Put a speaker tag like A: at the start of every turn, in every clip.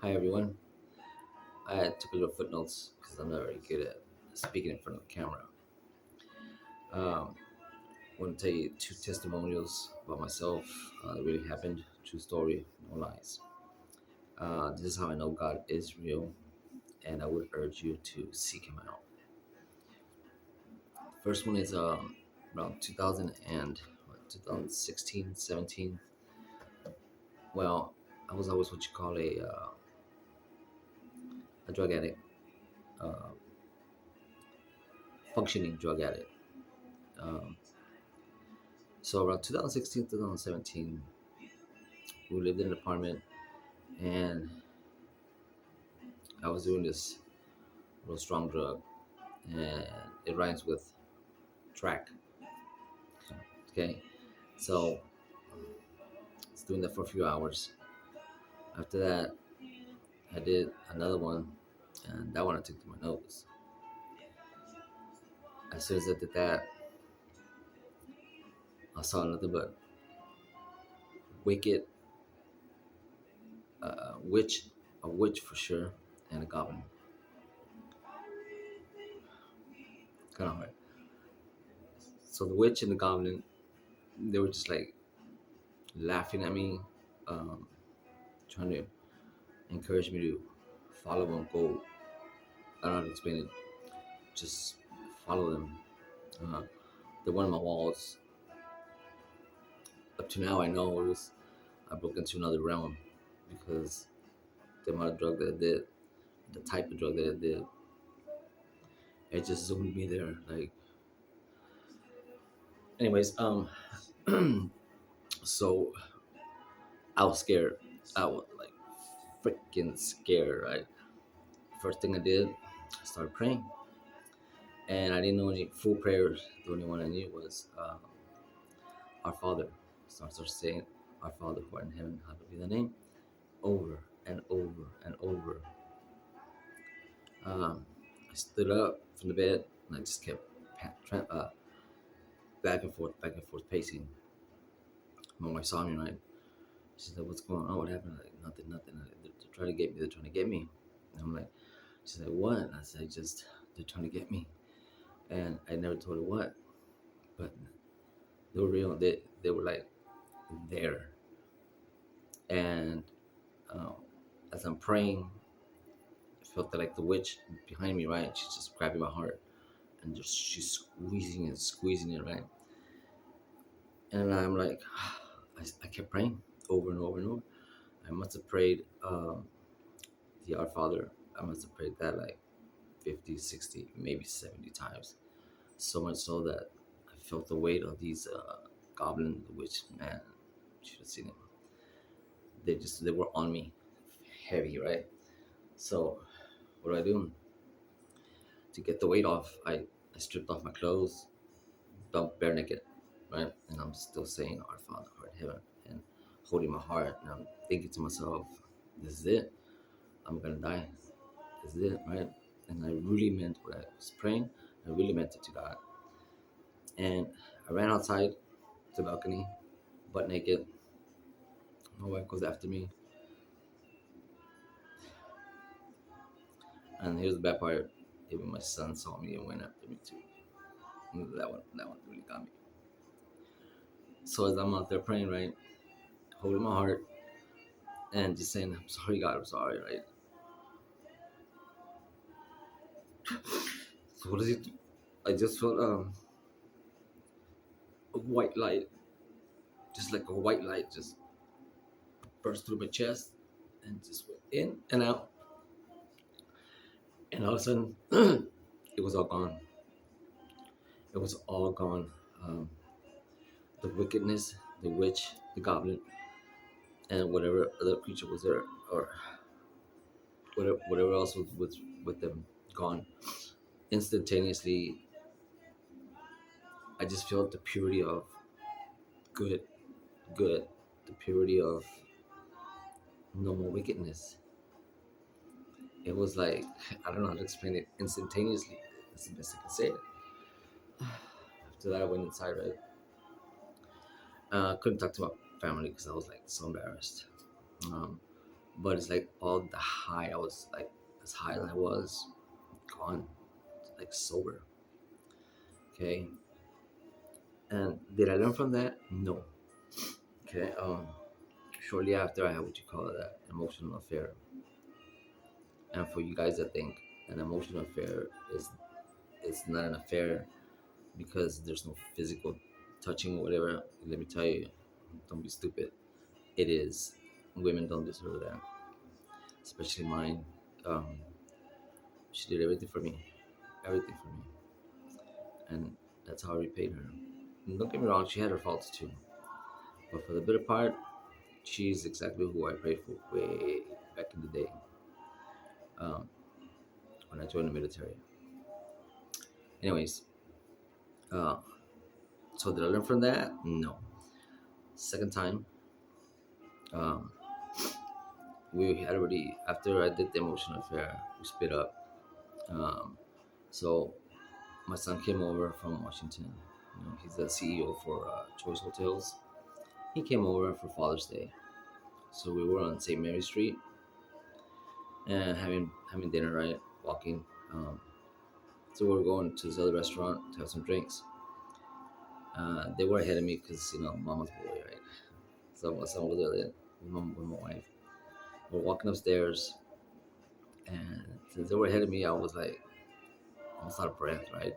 A: Hi everyone. I took a little footnotes because I'm not very good at speaking in front of the camera. I want to tell you two testimonials about myself that really happened. True story, no lies. This is how I know God is real, and I would urge you to seek Him out. First one is around 2000 and 2016, 17. Well, I was always what you call a drug addict, uh, functioning drug addict. Um, so around 2016, 2017, we lived in an apartment, and I was doing this real strong drug, and it rhymes with track. Okay, so I was doing that for a few hours. After that, I did another one, and that one I took to my nose. As soon as I did that, I saw nothing but wicked, witch, a witch for sure, and a goblin. Kind of hard. So the witch and the goblin, they were just like laughing at me, um, trying to encourage me to follow and go. I don't know how to explain it. Just follow them. Uh, they're one of my walls. Up to now, I know it was I broke into another realm because the amount of drug that I did, the type of drug that I did, it just zoomed me there. Like, anyways, so I was scared. I was like freaking scared. Right. First thing I did, I started praying, and I didn't know any full prayers. The only one I knew was Our Father. So I started saying, Our Father who art in heaven, hallowed be thy name, over and over and over. I stood up from the bed and I just kept back and forth pacing. My wife saw me, right? She said, "What's going on? What happened?" Like, nothing, nothing. They're trying to get me. They're trying to get me. And I'm like, she said, "What?" I said, "Just they're trying to get me." And I never told her what, but they were real. They were like there. And um, as I'm praying, I felt that like the witch behind me, right? She's just grabbing my heart and just she's squeezing it, squeezing it, right? And I'm like, I kept praying over and over and over. I must have prayed the Our Father. I must have prayed that like 50, 60, maybe 70 times. So much so that I felt the weight of these goblin, which man, you should have seen it. They were on me, heavy, right? So what do I do to get the weight off? I stripped off my clothes, bumped bare naked, right? And I'm still saying Our Father, who art in heaven, and holding my heart, and I'm thinking to myself, this is it. I'm gonna die. This is it, right? And I really meant what I was praying. I really meant it to God. And I ran outside to the balcony, butt naked. My wife goes after me. And here's the bad part. Even my son saw me and went after me too. That one really got me. So as I'm out there praying, right, holding my heart and just saying, I'm sorry, God, I'm sorry, right? So what does he do? I just felt a white light, just like a white light, just burst through my chest and just went in and out. And all of a sudden, it was all gone. It was all gone. Um, the wickedness, the witch, the goblin, and whatever other creature was there, or whatever else was with them, gone. Instantaneously, I just felt the purity of good, good, the purity of no more wickedness. It was like, I don't know how to explain it. Instantaneously, that's the best I can say it. After that, I went inside, right? Couldn't talk to my family because I was like so embarrassed. Um, but it's like all the high I was like as high as I was gone, like sober. Okay, and did I learn from that? No. Okay. Shortly after, I had what you call that emotional affair, and for you guys that think an emotional affair is it's not an affair because there's no physical touching or whatever, let me tell you, don't be stupid. It is. Women don't deserve that, especially mine. Um, she did everything for me, and that's how I repaid her. And don't get me wrong, she had her faults too, but for the better part, she's exactly who I prayed for way back in the day um, when I joined the military. Anyways, uh, so did I learn from that? No. Second time, um, we had already after I did the emotional affair, we split up. Um, so my son came over from Washington. You know, he's the CEO for Choice Hotels. He came over for Father's Day, so we were on St. Mary Street and having dinner, right? Walking. So we were going to this other restaurant to have some drinks. They were ahead of me because mama's boy, right? So my son was there with my wife. We're walking upstairs, and since they were ahead of me, I was like almost out of breath, right?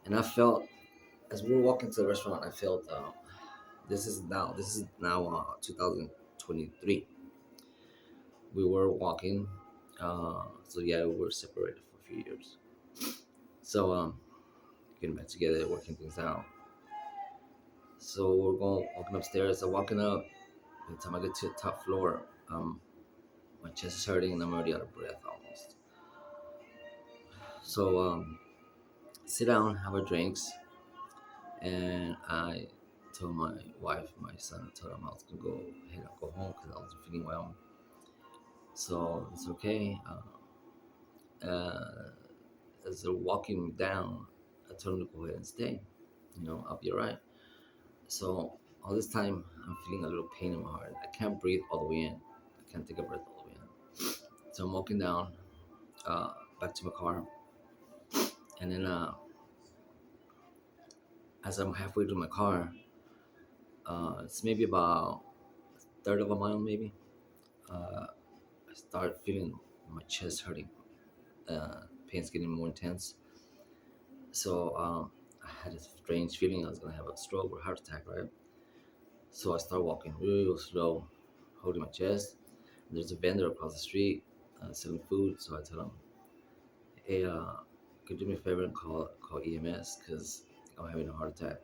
A: And I felt as we were walking to the restaurant, I felt this is now 2023. We were walking, so yeah, we were separated for a few years. So getting back together, working things out. So we're going walking upstairs. I'm walking up. By the time I get to the top floor, my chest is hurting and I'm already out of breath almost. So sit down, have our drinks, and I told my wife, my son, I told him I was gonna go ahead and go home because I wasn't feeling well. So it's okay. Uh, as they're walking down, I told him to go ahead and stay. I'll be alright. So all this time, I'm feeling a little pain in my heart. I can't breathe all the way in. I can't take a breath all the way in. So I'm walking down uh, back to my car, and then as I'm halfway to my car, it's maybe about a third of a mile, maybe. I start feeling my chest hurting. Pain's getting more intense. So I had a strange feeling I was gonna have a stroke or heart attack, right? So I start walking real slow, holding my chest. There's a vendor across the street selling food, so I tell him, "Hey, could you do me a favor and call EMS because I'm having a heart attack."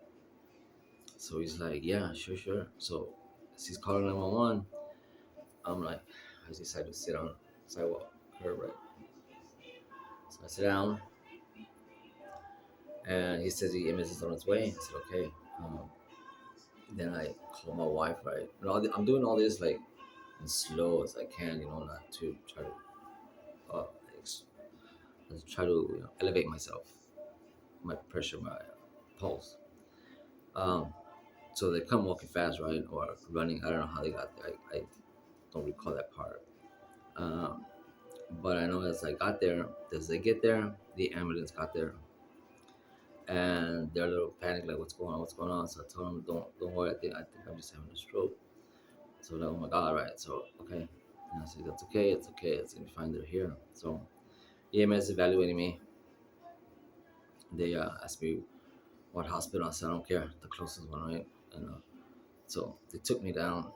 A: So he's like, "Yeah, sure, sure." So as he's calling 911, I'm like, I decide to sit on the sidewalk curb, right? So I sit down, and he says the EMS is on its way. I said, "Okay." Um, then I call my wife, right? And I'm doing all this like as slow as I can, not to try to uh, ex- try to elevate myself, my pressure, my pulse. Um, so they come walking fast, right, or running. I don't know how they got there. I don't recall that part. Um, but I know as they get there, the ambulance got there, and they're a little panicked, like, what's going on? So I told them, don't worry. I think I'm just having a stroke. So they're, oh my god, right? So okay, and I said, that's okay. It's okay. It's gonna be fine. They're here. So EMS evaluating me. They asked me what hospital. I said, I don't care, the closest one, right? And so they took me down.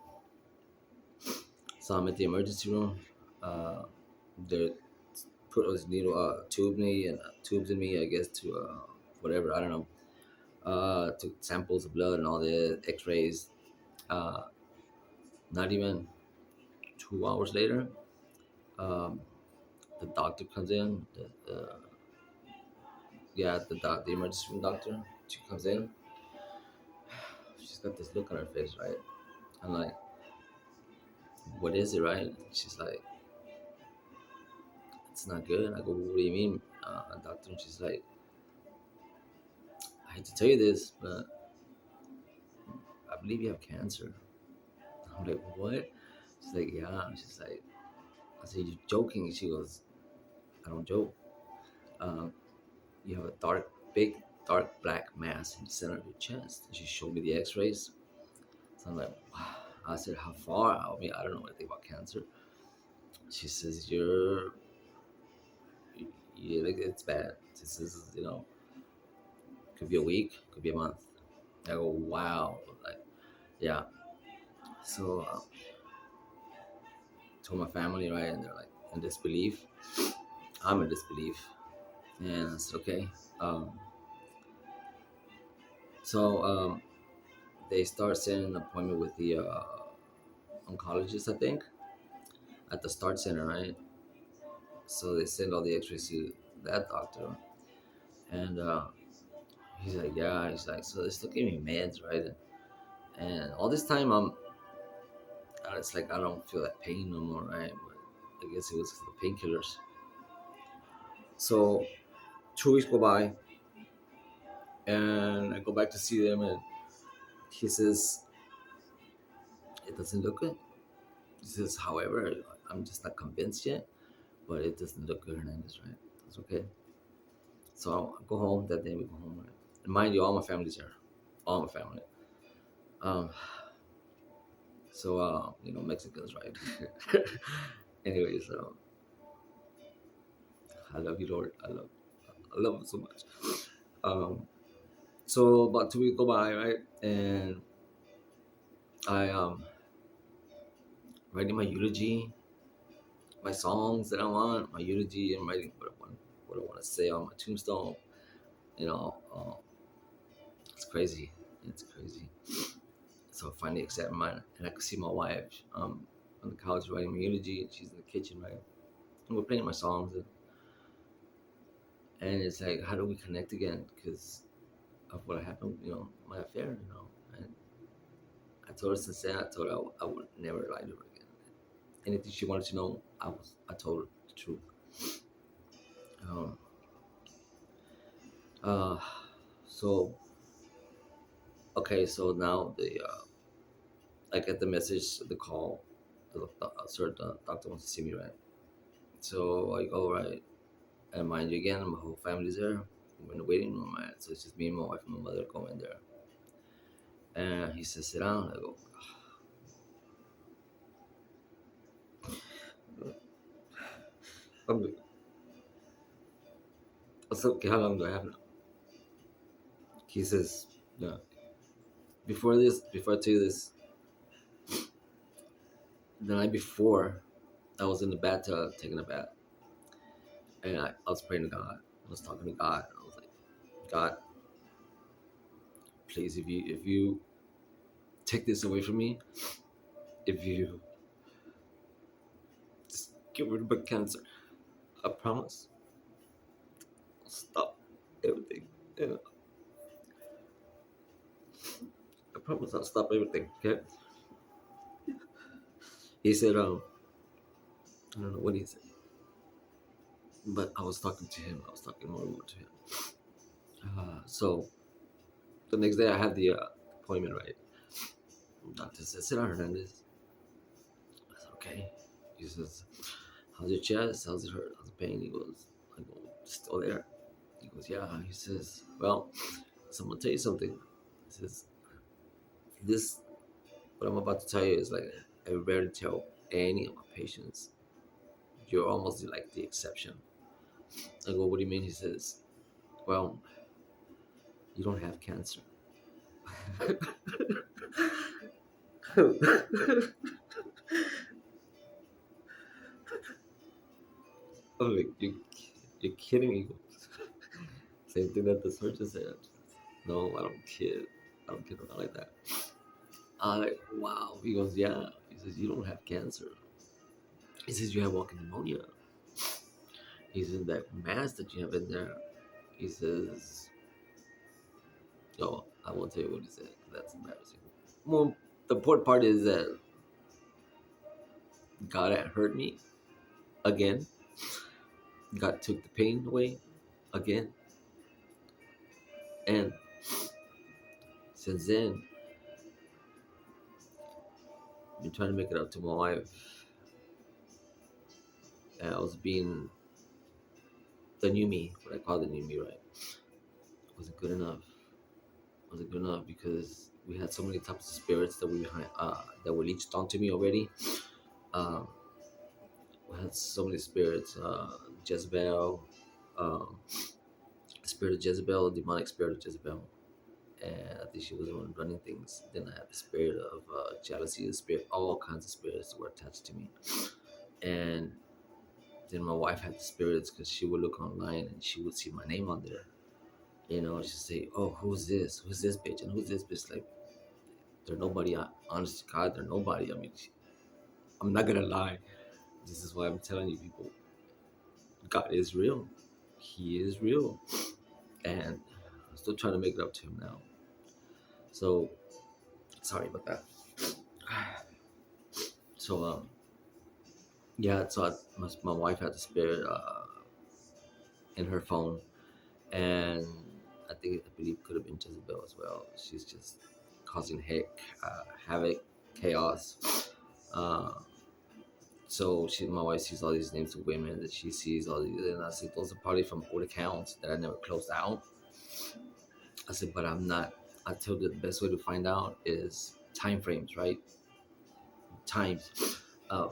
A: So I'm at the emergency room. Uh, they put this needle, tubes in me, I guess, to whatever, I don't know. Took samples of blood and all the X-rays. Uh, Not even 2 hours later, um, the doctor comes in. The emergency room doctor. She comes in. She's got this look on her face, right? I'm like, what is it, right? She's like, it's not good. I go, what do you mean, doctor? And she's like, I hate to tell you this, but I believe you have cancer. I'm like, what? She's like, yeah. She's like, I said, "You joking?" She goes, "I don't joke. Um, you have a big, dark black mass in the center of your chest." And she showed me the X-rays. So I'm like, wow. I said, "How far?" I mean, I don't know anything about cancer. She says, "Yeah, like, it's bad. This is, could be a week, could be a month." I go, "Wow." Like, yeah. So told my family, right, and they're like in disbelief. I'm in disbelief, and I said, "Okay." Um, so they start setting an appointment with the oncologist, I think, at the Start Center, right? So they send all the X-rays to that doctor, and he's like, "Yeah." He's like, "So they're still giving me meds, right?" And all this time, it's like I don't feel that pain no more, right? But I guess it was the painkillers. So 2 weeks go by, and I go back to see them, and he says, "It doesn't look good." He says, "However, I'm just not convinced yet, but it doesn't look good, Hernandez, right?" It's okay. So I go home that day. We go home, right? And mind you, all my family's there, all my family. Um, Mexicans, right? Anyways, I love you, Lord. I love him so much. Um, so about 2 weeks go by, right? And I writing my eulogy, my songs that I want, my eulogy, and writing what I want to say on my tombstone. You know, it's crazy. It's crazy. So I finally accept mine, and I could see my wife on the couch writing my eulogy, and she's in the kitchen, right? And we're playing my songs, and it's like, how do we connect again? Because of what happened, my affair, And I told her since then, I told her I would never lie to her again. Anything she wanted to know, I told her the truth. Um, uh, so okay, so now I get the message, the call, the doctor wants to see me, right? So I go, right, and mind you, again, my whole family's there. We're in the waiting room, right? So it's just me and my wife and my mother going there. And he says, "Sit down." I go, "I'm good." I said, "Okay, how long do I have now?" He says, "Yeah." Before I tell you this, the night before, I was in the bathtub taking a bath, and I was praying to God. I was talking to God. I was like, "God, please, if you take this away from me, if you just get rid of my cancer, I promise I'll stop everything. And I promise I'll stop everything." Okay? He said, I don't know what he said, but I was talking to him. I was talking more and more to him. So the next day, I had the appointment, right? Doctor said, "Sit down, Hernandez." I said, "Okay." He says, "How's your chest? How's it hurt? How's the pain?" I go, "Still there." He goes, "Yeah." He says, "Well, so I'm gonna tell you something." He says, "This, what I'm about to tell you is like I rarely tell any of my patients. You're almost like the exception." I go, "What do you mean?" He says, "Well, you don't have cancer." I'm like, you're kidding me. Same thing that the surgeon said. "No, I don't kid. I don't kid around like that." I'm like, "Wow." He goes, "Yeah." He says, "You don't have cancer." He says, "You have walking pneumonia." He says, "That mass that you have in there." He says, "No, I won't tell you what he said. That's embarrassing." Well, the important part is that God had hurt me again. God took the pain away again. And since then, I've been trying to make it up to my wife. I was being the new me, what I call the new me, right? Wasn't good enough. Wasn't good enough because we had so many types of spirits that were leached onto me already. Um, we had so many spirits, Jezebel, um, spirit of Jezebel, demonic spirit of Jezebel, and I think she was the one running things. Then I had the spirit of jealousy, the spirit, all kinds of spirits were attached to me, and then my wife had the spirits because she would look online and she would see my name on there. You know, she'd say, "Oh, who's this? Who's this bitch? And who's this bitch?" Like, they're nobody. Honest to God, they're nobody. I mean, I'm not gonna lie. This is why I'm telling you, people. God is real. He is real, and I'm still trying to make it up to him now. So sorry about that. So yeah. So my wife had the spirit in her phone, and I believe could have been Jezebel as well. She's just causing havoc, chaos. Uh, so my wife sees all these names of women that she sees all these, and I said those are probably from old accounts that I never closed out. I said, but I'm not. I told her the best way to find out is time frames, right? Times. Uh,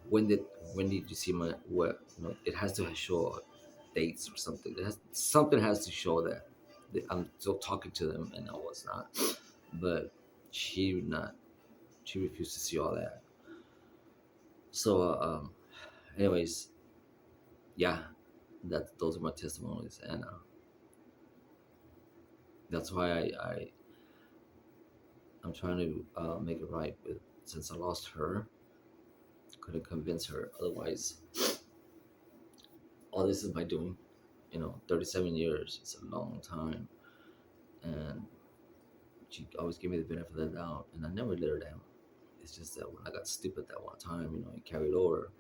A: when did when did you see my what? You know, it has to show dates or something. Something has to show that I'm still talking to them, and I was not. But she would not. She refused to see all that. So, anyways, yeah, those are my testimonies, and that's why I'm trying to make it right with since I lost her, couldn't convince her otherwise. All this is my doing, 37 years. It's a long time, and she always gave me the benefit of the doubt, and I never let her down. It's just that when I got stupid that one time, it carried over,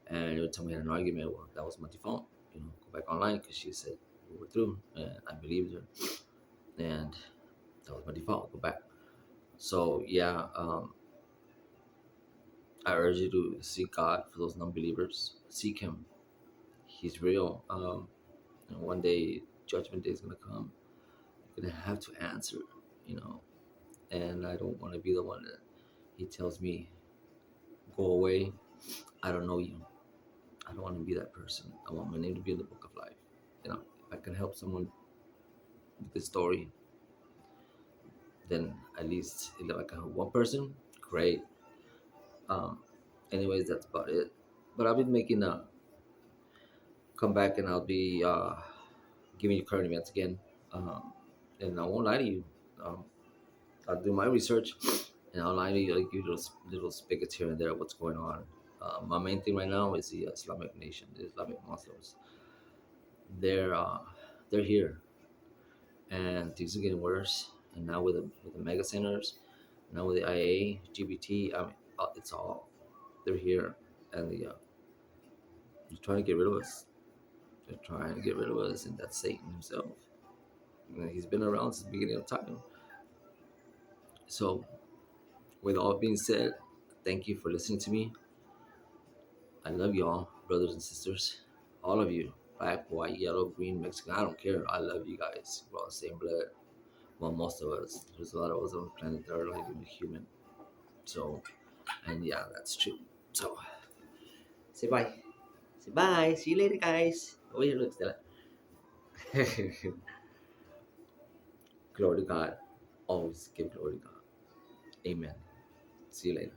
A: and every time we had an argument, well, that was my default. Go back online because she said we were through, and I believed her, and that was my default. Go back. So yeah, I urge you to seek God for those non-believers. Seek Him. He's real. And one day, Judgment Day is gonna come. You're gonna have to answer. You know, and I don't want to be the one that He tells me, "Go away. I don't know you." I don't want to be that person. I want my name to be in the book of life. If I can help someone with this story, then at least if I can help one person, great. Um, anyways, that's about it. But I've been making a comeback, and I'll be giving you current events again. Um, and I won't lie to you. Um, I'll do my research, and I'll lie to you. I'll give you little spigots here and there of what's going on. My main thing right now is the Islamic nation, the Islamic Muslims. They're uh, they're here, and things are getting worse. And now with the mega centers, now with the IA, GBT, it's all they're here, and they're trying to get rid of us. They're trying to get rid of us, and that's Satan himself. He's been around since the beginning of time. So, with all being said, thank you for listening to me. I love you all, brothers and sisters, all of you, black, white, yellow, green, Mexican. I don't care. I love you guys. We're all the same blood. Well, most of us. There's a lot of us on the planet that are like human. So, and yeah, that's true. So, say bye. Say bye. See you later, guys. Oh, here, look, Stella. Glory to God. Always give glory to God. Amen. See you later.